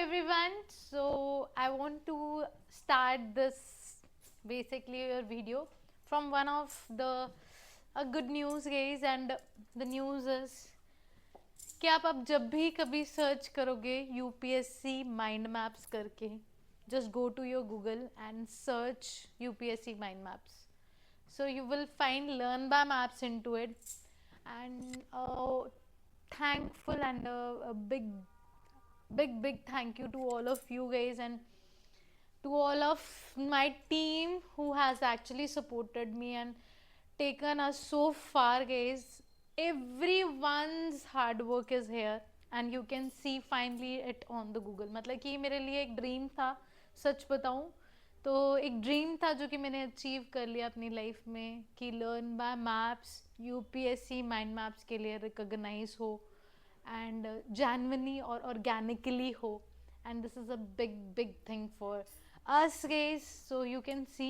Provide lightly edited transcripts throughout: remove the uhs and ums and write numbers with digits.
everyone. So I want to start this basically your video from one of the a good news guys, and the news is कि आप अब जब भी कभी search करोगे UPSC mind maps करके, just go to your Google and search UPSC mind maps. So you will find learn by maps into it, and thankful and a big thank you to all of you guys and to all of my team who has actually supported me and taken us so far guys. Everyone's hard work is here and you can see finally it on the Google. मतलब कि मेरे लिए एक dream था, सच बताऊं तो एक dream था जो कि मैंने अचीव कर लिया अपनी लाइफ में कि learn by maps UPSC mind maps के लिए रिकॉग्नाइज हो and genuinely or organically ho, and this is a big thing for us guys. So you can see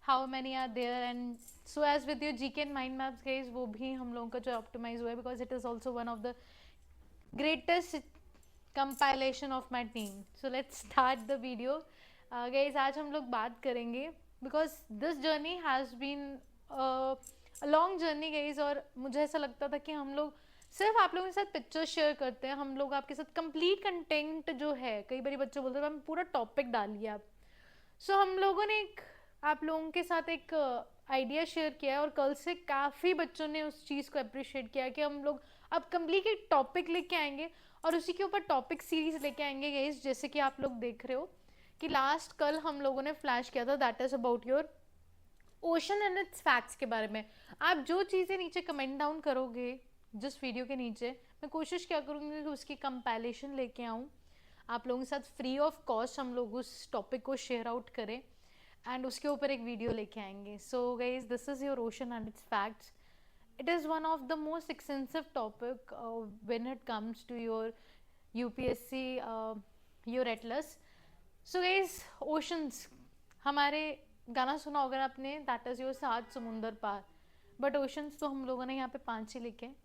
how many are there, and so as with your GK and mind maps guys, वो भी हम लोगों का जो optimise हुआ है because it is also one of the greatest compilation of my team. So let's start the video. Guys, आज हम लोग बात करेंगे because this journey has been a long journey guys, और मुझे ऐसा लगता था कि हम लोग सिर्फ आप लोगों के साथ पिक्चर शेयर करते हैं, हम लोग आपके साथ कंप्लीट कंटेंट जो है, कई बार बच्चे बोलते हैं हम पूरा टॉपिक डालिए आप। सो हम लोगों ने एक आप लोगों के साथ एक आइडिया शेयर किया है और कल से काफ़ी बच्चों ने उस चीज़ को अप्रिशिएट किया कि हम लोग अब कंप्लीट एक टॉपिक लेके आएंगे और उसी के ऊपर टॉपिक सीरीज लेके आएंगे गाइस। जैसे कि आप लोग देख रहे हो कि लास्ट कल हम लोगों ने फ्लैश किया था, that is about your ocean and it's facts के बारे में। आप जो चीज़ें नीचे कमेंट डाउन करोगे जिस वीडियो के नीचे, मैं कोशिश क्या करूँगी कि उसकी कंपाइलेशन लेके आऊँ, आप लोगों के साथ फ्री ऑफ कॉस्ट हम लोग उस टॉपिक को शेयर आउट करें एंड उसके ऊपर एक वीडियो लेके आएंगे। So guys, this is your ocean and it's facts. It is one of the most extensive topic when it comes to your UPSC, your atlas. So guys, oceans, हमारे गाना सुना होगा आपने, दैट इज़ योर सात समुंदर पार, but oceans तो हम लोगों ने यहाँ पे 5 ही लिखे हैं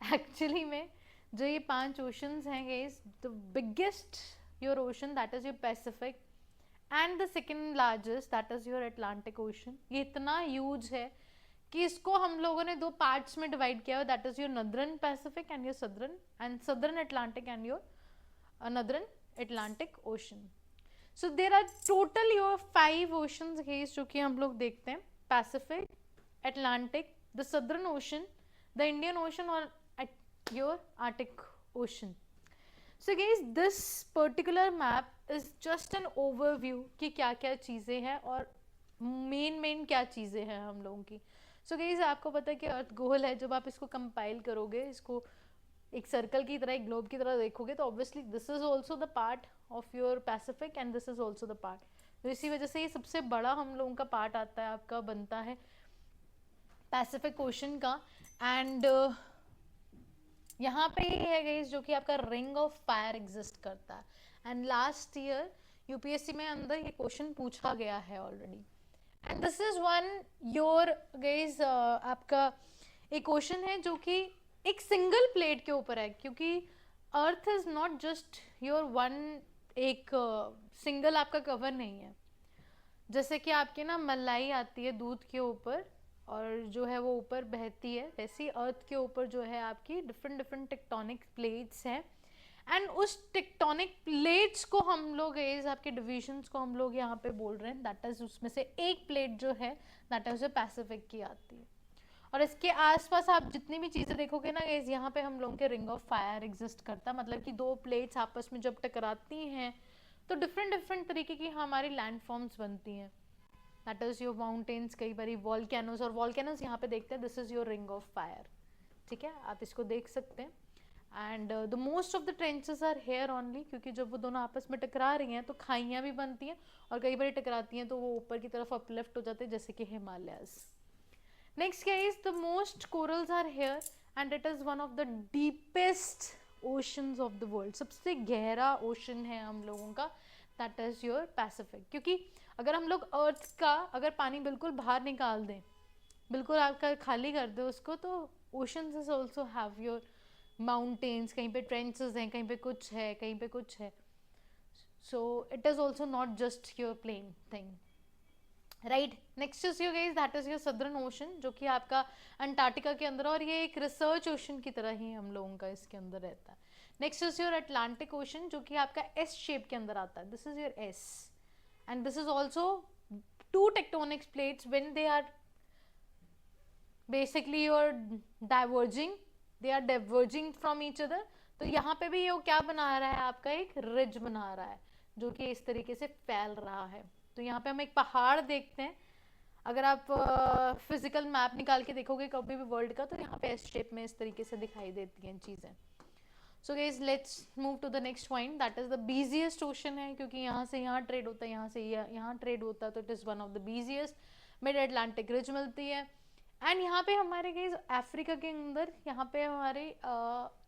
एक्चुअली में। जो ये 5 ओशंस हैं guys, the biggest your ocean that is your Pacific and the second largest that is your Atlantic ocean. ये इतना ह्यूज है कि इसको हम लोगों ने 2 पार्ट्स में डिवाइड किया है, that is your northern Pacific and your southern Atlantic and your northern Atlantic ocean. So there are total your 5 oceans guys जो कि हम लोग देखते हैं, Pacific, Atlantic, the southern ocean, the Indian ocean और your Arctic Ocean. So guys, this particular map is just an overview कि क्या क्या चीज़ें हैं और मेन क्या चीज़ें हैं हम लोगों की। So guys, आपको पता है कि अर्थ गोल है, जब आप इसको कंपाइल करोगे, इसको एक सर्कल की तरह, एक ग्लोब की तरह देखोगे, तो obviously this is also the part of your Pacific and this is also the part. तो इसी वजह से ये सबसे बड़ा हम लोगों का पार्ट आता है, आपका बनता है पैसिफिक ओशन का। एंड यहाँ पे ये है गाइस जो कि आपका रिंग ऑफ फायर एग्जिस्ट करता है, एंड लास्ट ईयर यूपीएससी में अंदर ये क्वेश्चन पूछा गया है already. And this is one your guys, आपका एक क्वेश्चन है जो कि एक सिंगल प्लेट के ऊपर है, क्योंकि earth is not just your one, एक सिंगल आपका कवर नहीं है। जैसे कि आपकी ना मलाई आती है दूध के ऊपर और जो है वो ऊपर बहती है, वैसे ही अर्थ के ऊपर जो है आपकी डिफरेंट टेक्टोनिक प्लेट्स हैं, एंड उस टेक्टोनिक प्लेट्स को हम लोग इस आपके डिविजन्स को हम लोग यहाँ पे बोल रहे हैं, दैट इज उसमें से एक प्लेट जो है दैट इज पैसिफिक की आती है। और इसके आसपास आप जितनी भी चीज़ें देखोगे ना गाइस, यहाँ पे हम लोगों के रिंग ऑफ फायर एग्जिस्ट करता है, मतलब कि 2 प्लेट्स आपस में जब टकराती हैं तो डिफरेंट तरीके की हमारी लैंड फॉर्म्स बनती हैं, दैट इज़ योर माउंटेन्स, कई बारी वॉल्केनोज, और वॉल्केनोज यहाँ पे देखते हैं, this is your ring of fire. ठीक है, आप इसको देख सकते हैं। And the most of the trenches are here only, क्योंकि जब वो दोनों आपस में टकरा रही हैं तो खाइयाँ भी बनती हैं और कई बार टकराती हैं तो वो ऊपर की तरफ अपलिफ्ट हो जाते हैं, जैसे कि हिमालयाज। नेक्स्ट क्या is the most corals are here and it is one of the deepest oceans of the world. सबसे गहरा ओशन है हम लोगों का, दैट इज़ योर पैसिफिक। क्योंकि अगर हम लोग अर्थ का अगर पानी बिल्कुल बाहर निकाल दें, बिल्कुल आपका खाली कर दे उसको, तो oceans is also have your mountains, कहीं पे ट्रेंचेस हैं, कहीं पे कुछ है, कहीं पे कुछ है। So it is also not just your plain thing. Right, next is your guys, that is your southern ocean, जो कि आपका अंटार्कटिका के अंदर, और ये एक रिसर्च ओशन की तरह ही हम लोगों का इसके अंदर रहता है. Next is your Atlantic ocean, जो कि आपका एस शेप के अंदर आता है. This is your S, and this is also to tectonic plates when they are basically your diverging, they are diverging from each other. तो यहाँ पे भी ये क्या बना रहा है, आपका एक रिज बना रहा है, जो कि इस तरीके से फैल रहा है. तो यहाँ पे हम एक पहाड़ देखते हैं. अगर आप फिजिकल मैप निकाल के देखोगे कभी भी वर्ल्ड का, तो यहाँ पे एस शेप में इस तरीके से दिखाई देती हैं चीज़ें. So guys, let's move to the next point, that is the busiest ocean है, क्योंकि यहाँ से यहाँ ट्रेड होता है, यहाँ से यहाँ ट्रेड होता है, तो it is one of the busiest. Mid Atlantic ridge मिलती है. एंड यहाँ पे हमारे गाइस अफ्रीका के अंदर यहाँ पे हमारे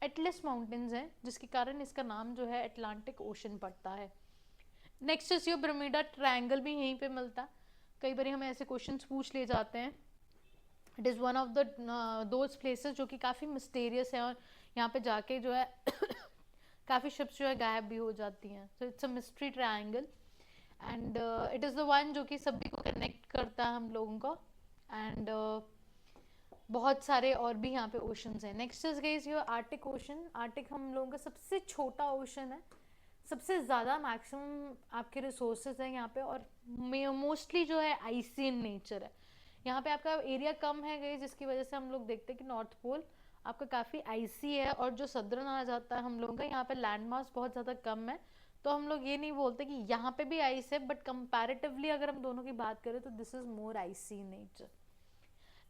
एटलस माउंटेन्स हैं, जिसके कारण इसका नाम जो है अटलांटिक ओशन पड़ता है. Next is your Bermuda triangle, भी यहीं पे मिलता. कई बार हमें ऐसे क्वेश्चंस पूछ लिए जाते हैं. It is one of the those places जो कि काफ़ी मिस्टेरियस है, और यहाँ पे जाके जो है काफ़ी शिप्स जो है गायब भी हो जाती हैं. So it's a mystery triangle, and it is the one जो कि सभी को कनेक्ट करता है हम लोगों को. एंड बहुत सारे और भी यहाँ पे ओशंस हैं. Next is guys your Arctic ocean. Arctic हम लोगों का सबसे छोटा ओशन है, सबसे ज़्यादा मैक्सिमम आपके रिसोर्सेज हैं यहाँ पे, और मोस्टली जो है आइसी इन नेचर है. यहाँ पे आपका एरिया कम है गई, जिसकी वजह से हम लोग देखते हैं कि नॉर्थ पोल आपका काफ़ी आइसी है, और जो सदर्न आ जाता है हम लोगों का, यहाँ पे लैंड मास बहुत ज़्यादा कम है. तो हम लोग ये नहीं बोलते कि यहाँ पे भी आइस है, बट कंपैरेटिवली अगर हम दोनों की बात करें तो this is more icy in nature.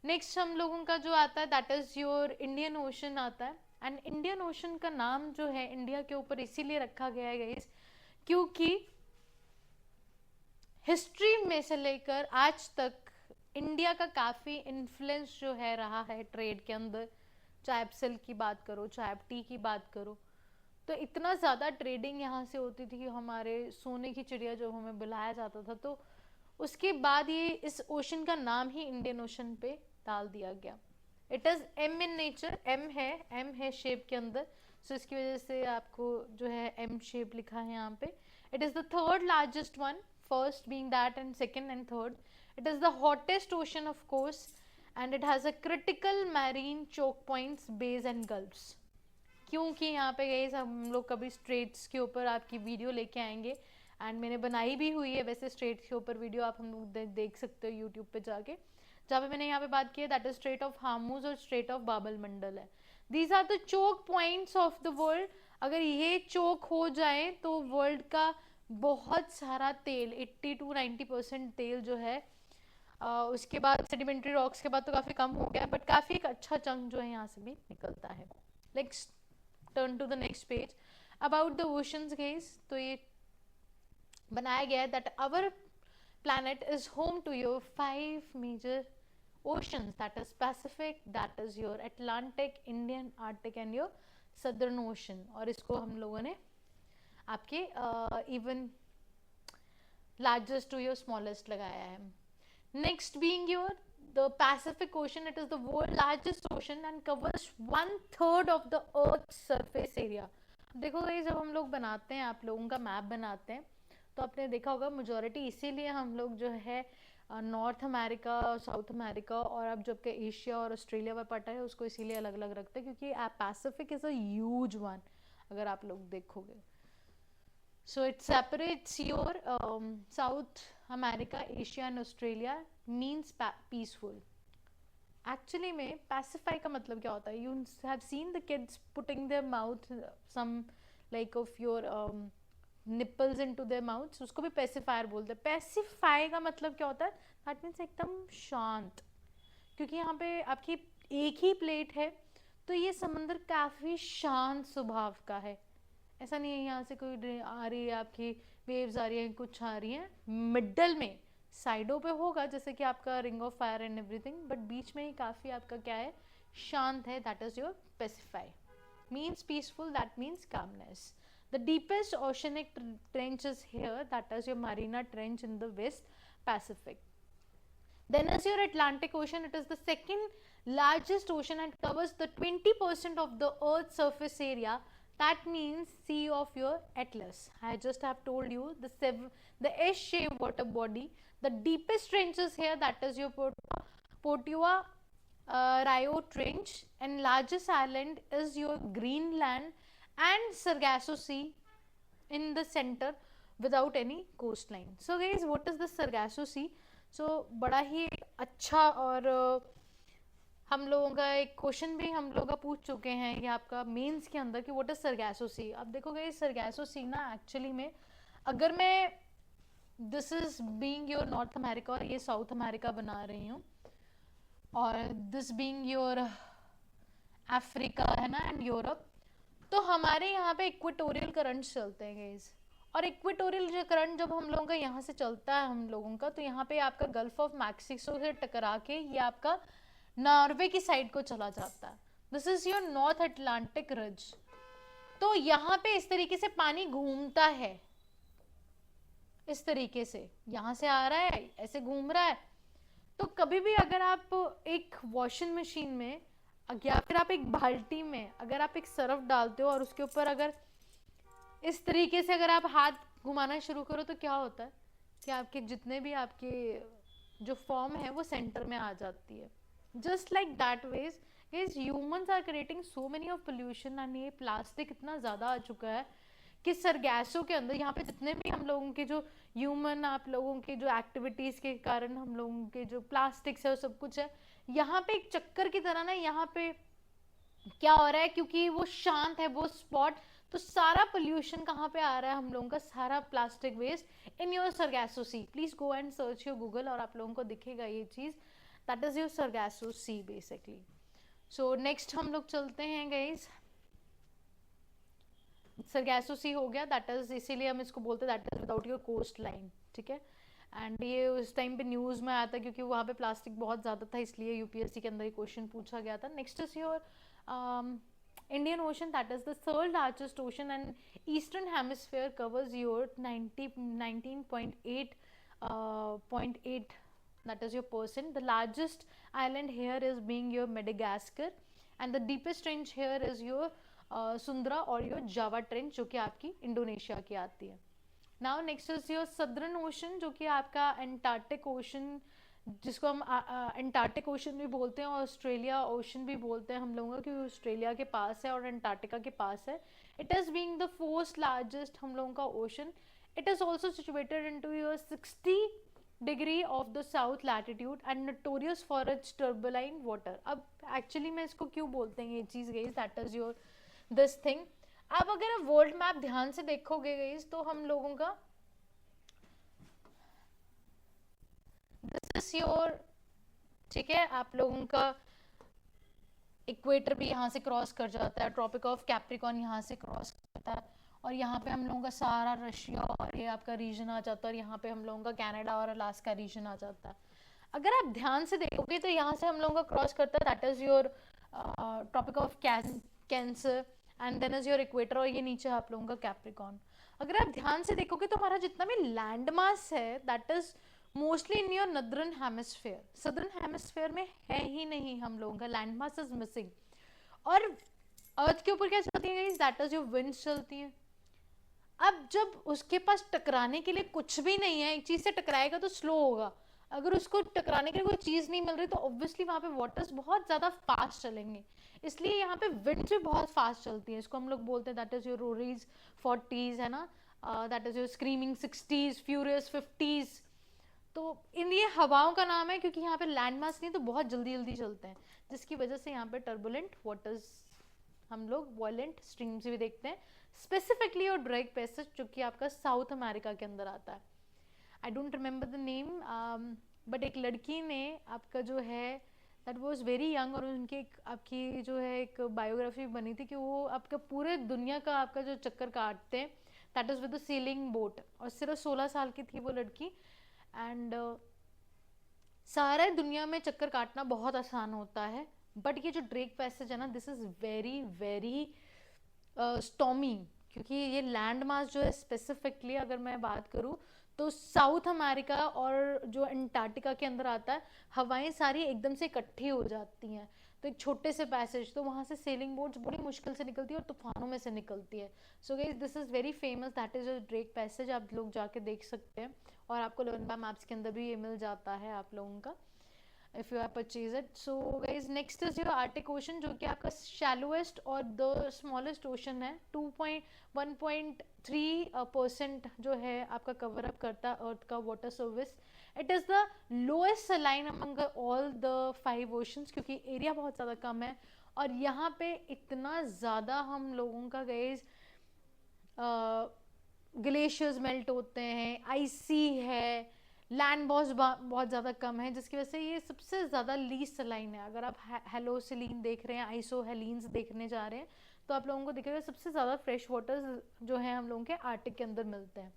Next हम लोगों का जो आता है that is your Indian ocean आता है. एंड इंडियन ओशन का नाम जो है इंडिया के ऊपर इसीलिए रखा गया है गाइस, क्योंकि हिस्ट्री में से लेकर आज तक इंडिया का काफ़ी इन्फ्लुएंस जो है रहा है ट्रेड के अंदर. चाहे आप सिल्क की बात करो, चाहे आप टी की बात करो, तो इतना ज़्यादा ट्रेडिंग यहाँ से होती थी कि हमारे सोने की चिड़िया जो हमें बुलाया जाता था. तो उसके बाद ये इस ओशन का नाम ही इंडियन ओशन पे डाल दिया गया. It is M in nature, M है शेप के अंदर, सो इसकी वजह से आपको जो है एम शेप लिखा है यहाँ पे. It is the third largest one, first being that and second and third. It is the hottest ocean of course, and it has a critical marine choke points, bays and gulfs. क्योंकि यहाँ पे गए हम लोग कभी straits के ऊपर आपकी वीडियो लेके आएंगे, एंड मैंने बनाई भी हुई है वैसे स्ट्रेट्स के ऊपर वीडियो, आप हम लोग देख सकते हो यूट्यूब पे जाके, जहाँ पे मैंने यहाँ पे बात की है that is strait of Hormuz और स्ट्रेट ऑफ बाबल मंडल है. These are the choke points of the world. अगर ये चोक हो जाए तो वर्ल्ड का बहुत सारा तेल, 80 to 90% तेल जो है, उसके बाद सेडिमेंट्री रॉक्स के बाद तो काफ़ी कम हो गया, बट काफ़ी एक अच्छा चंक जो है यहाँ से भी निकलता है. Let's turn to the next page about the oceans guys. तो ये बनाया गया है that our planet is home to your 5 major oceans, that is Pacific, that is your Atlantic, Indian, Arctic and your Southern Ocean. और इसको हम लोगों ने आपके even largest to your smallest लगाया है. Next being your the Pacific Ocean, it is the world largest ocean and covers 1/3 of the Earth's surface area. देखो भाई, जब हम लोग बनाते हैं, आप लोगों का मैप बनाते हैं, तो आपने देखा होगा मेजॉरिटी इसीलिए हम लोग जो है नॉर्थ अमेरिका, साउथ अमेरिका, और अब जब के एशिया और ऑस्ट्रेलिया में पटा है उसको इसीलिए अलग अलग रखते हैं, क्योंकि Pacific is a huge one अगर आप लोग देखोगे. So it separates your South America, Asia and Australia, means peaceful. Actually में पैसिफाई का मतलब क्या होता है? You have seen the kids putting their mouth some like of your nipples into their mouths, उसको भी पैसिफायर बोलते हैं. पैसिफाई का मतलब क्या होता है? दैट मीन्स एकदम शांत, क्योंकि यहाँ पे आपकी एक ही प्लेट है, तो ये समंदर काफ़ी शांत स्वभाव का है. ऐसा नहीं है यहाँ से कोई आ रही है, आपकी वेव्स आ रही हैं, कुछ आ रही हैं. मिडल में साइडों पे होगा जैसे कि आपका ring of fire and everything, but बीच में ही काफ़ी आपका क्या है, शांत है. That is your Pacific. Means peaceful, that means calmness. The deepest oceanic trench is here, that is your Mariana Trench in the West Pacific. Then is your Atlantic Ocean. It is the second largest ocean and covers the 20% of the Earth's surface area. that means sea of your Atlas. I just have told you the S-shaped water body, the deepest trenches here, that is your Portua Rio Trench, and largest island is your Greenland and Sargasso Sea in the center without any coastline. So guys, what is the Sargasso Sea? So बड़ा ही अच्छा और हम लोगों का एक question भी हम लोग पूछ चुके हैं ये आपका मेंस के अंदर कि व्हाट इज सरगैसो सी. अब देखो गाइस, सरगैसो सी ना एक्चुअली में, अगर मैं this is being your north America और ये साउथ अमेरिका बना रही हूँ, और दिस बीइंग योर अफ्रीका है ना एंड यूरोप, तो हमारे यहाँ पे इक्वेटोरियल करंट चलते हैं गाइस. और इक्वेटोरियल जो करंट जब हम लोगों का यहाँ से चलता है हम लोगों का, तो यहाँ पे आपका गल्फ ऑफ मैक्सिको से टकरा के ये आपका नॉर्वे की साइड को चला जाता है. This is your north Atlantic ridge. तो यहाँ पे इस तरीके से पानी घूमता है, इस तरीके से यहाँ से आ रहा है, ऐसे घूम रहा है. तो कभी भी अगर आप एक वॉशिंग मशीन में या फिर आप एक बाल्टी में अगर आप एक सर्फ डालते हो और उसके ऊपर अगर इस तरीके से अगर आप हाथ घुमाना शुरू करो, तो क्या होता है कि आपके जितने भी आपके जो फॉर्म है वो सेंटर में आ जाती है. Just like that ways is humans are creating so many of pollution. And ये प्लास्टिक इतना ज़्यादा आ चुका है कि सरगैसों के अंदर यहाँ पे जितने भी हम लोगों के जो ह्यूमन आप लोगों के जो एक्टिविटीज़ के कारण हम लोगों के जो प्लास्टिक्स है वो सब कुछ है, यहाँ पे एक चक्कर की तरह ना यहाँ पे क्या हो रहा है, क्योंकि वो शांत है वो स्पॉट, तो सारा पोल्यूशन कहाँ पे आ रहा है हम लोगों का, सारा plastic waste in your Sargasso Sea. Please go and search your Google और आप लोगों को दिखेगा ये चीज़. That is your Sargasso Sea basically. So next हम लोग चलते हैं गाइस. सरगैसो सी हो गया, दैट इज इसीलिए हम इसको बोलते हैं that is without your coastline. ठीक है. एंड ये उस टाइम पे न्यूज़ में आया था क्योंकि वहाँ पे प्लास्टिक बहुत ज़्यादा था, इसलिए यूपीएससी के अंदर ये क्वेश्चन पूछा गया था. Next is your Indian Ocean, that is the third largest ocean, and Eastern Hemisphere covers your 19.8 that is your percent. The largest island here is being your Madagascar, and the deepest trench here is your Sundra or your Java trench, जो कि आपकी Indonesia की आती है. Now next is your Southern Ocean, जो कि आपका Antarctic Ocean, जिसको हम अंटार्कटिक ओशन भी बोलते हैं और ऑस्ट्रेलिया ओशन भी बोलते हैं हम लोगों का, क्योंकि ऑस्ट्रेलिया के पास है और अंटार्कटिका के पास है. It is being the fourth largest हम लोगों का ocean. It is also situated into your 60 degree of the south latitude and notorious for its turbulent water. अब एक्चुअली में इसको क्यों बोलते हैं ये चीज़ guys, that is your this thing. अब अगर आप वर्ल्ड मैप ध्यान से देखोगे गाइस, तो हम लोगों का दिस इज योर, ठीक है, आप लोगों का इक्वेटर भी यहाँ से क्रॉस कर जाता है, ट्रॉपिक ऑफ कैप्रिकॉर्न यहाँ से क्रॉस करता है, और यहाँ पे हम लोगों का सारा रशिया और ये आपका रीजन आ जाता है, और यहाँ पे हम लोगों का कनाडा और अलास्का रीजन आ जाता है. अगर आप ध्यान से देखोगे तो यहाँ से हम लोगों का क्रॉस करता है, that is your Tropic of Cancer, and then is your equator, और ये नीचे आप लोगों का कैप्रिकॉर्न. अगर आप ध्यान से देखोगे तो हमारा जितना भी लैंड मास है that is mostly in your northern hemisphere. Southern hemisphere में है ही नहीं हम लोगों का, लैंड मास इज मिसिंग. और अर्थ के ऊपर क्या चलती है guys, that is your winds चलती हैं. अब जब उसके पास टकराने के लिए कुछ भी नहीं है, एक चीज से टकराएगा तो स्लो होगा, अगर उसको टकराने के लिए कोई चीज नहीं मिल रही तो ऑब्वियसली वहां पे वाटर्स बहुत ज्यादा फास्ट चलेंगे, इसलिए यहाँ पे विंड्स भी बहुत फास्ट चलती है. इसको हम लोग बोलते हैं दैट इज योर रोरीज 40s है ना, that is your screaming 60s, furious 50s. तो इन ये हवाओं का नाम है क्योंकि यहाँ पे लैंड मास नहीं तो बहुत जल्दी जल्दी चलते हैं, जिसकी वजह से यहाँ पे टर्बुलेंट वाटर्स हम लोग वॉयलेंट स्ट्रीम्स भी देखते हैं. स्पेसिफिकली और ड्रैग पैसेज जो कि आपका साउथ अमेरिका के अंदर आता है. I don't remember the name, but एक लड़की ने आपका जो है दैट वाज वेरी यंग, और उनकी एक आपकी जो है एक बायोग्राफी बनी थी कि वो आपका पूरे दुनिया का आपका जो चक्कर काटते हैं, that is with the sailing boat, और सिर्फ 16 साल की थी वो लड़की. एंड सारे दुनिया में चक्कर काटना बहुत आसान होता है, बट ये जो ड्रेक पैसेज है ना, this is very very stormy, क्योंकि ये लैंड मास जो है स्पेसिफिकली अगर मैं बात करूँ तो साउथ अमेरिका और जो अंटार्कटिका के अंदर आता है, हवाएं सारी एकदम से इकट्ठी हो जाती हैं. तो एक छोटे से पैसेज, तो वहाँ से सेलिंग बोट्स बड़ी मुश्किल से निकलती है और तूफानों में से निकलती है. So guys this is very famous, that is a Drake passage. आप लोग जाके देख सकते हैं और आपको लेवन मैप्स के अंदर भी ये मिल जाता है आप लोगों का, if you have purchased it. So guys, next is your Arctic Ocean, जो कि आपका shallowest और the smallest ocean है. 1.3% जो है आपका cover up करता है अर्थ का water surface. It is the lowest saline among all the 5 oceans, क्योंकि एरिया बहुत ज़्यादा कम है और यहाँ पे इतना ज़्यादा हम लोगों का गाइज ग्लेशियर्स मेल्ट होते हैं, आइसी है, लैंड बहुत ज़्यादा कम है, जिसकी वजह से ये सबसे ज़्यादा लीस्ट सलाइन है. अगर आप हेलोसिलीन देख रहे हैं, आइसोहेलीन्स देखने जा रहे हैं, तो आप लोगों को दिखेगा सबसे ज़्यादा फ्रेश वाटर्स जो है हम लोगों के आर्टिक के अंदर मिलते हैं.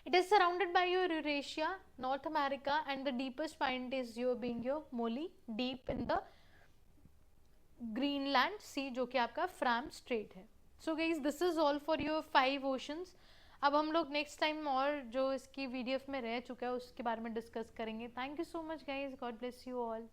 It is surrounded by your Eurasia, North America, and the deepest point is your being your Moli, deep in the Greenland Sea, जो कि आपका फ्राम स्ट्रेट है. So guys this is all for your 5 oceans. अब हम लोग next time और जो इसकी वीडियो में रह चुका है उसके बारे में डिस्कस करेंगे. Thank you so much guys, God bless you all.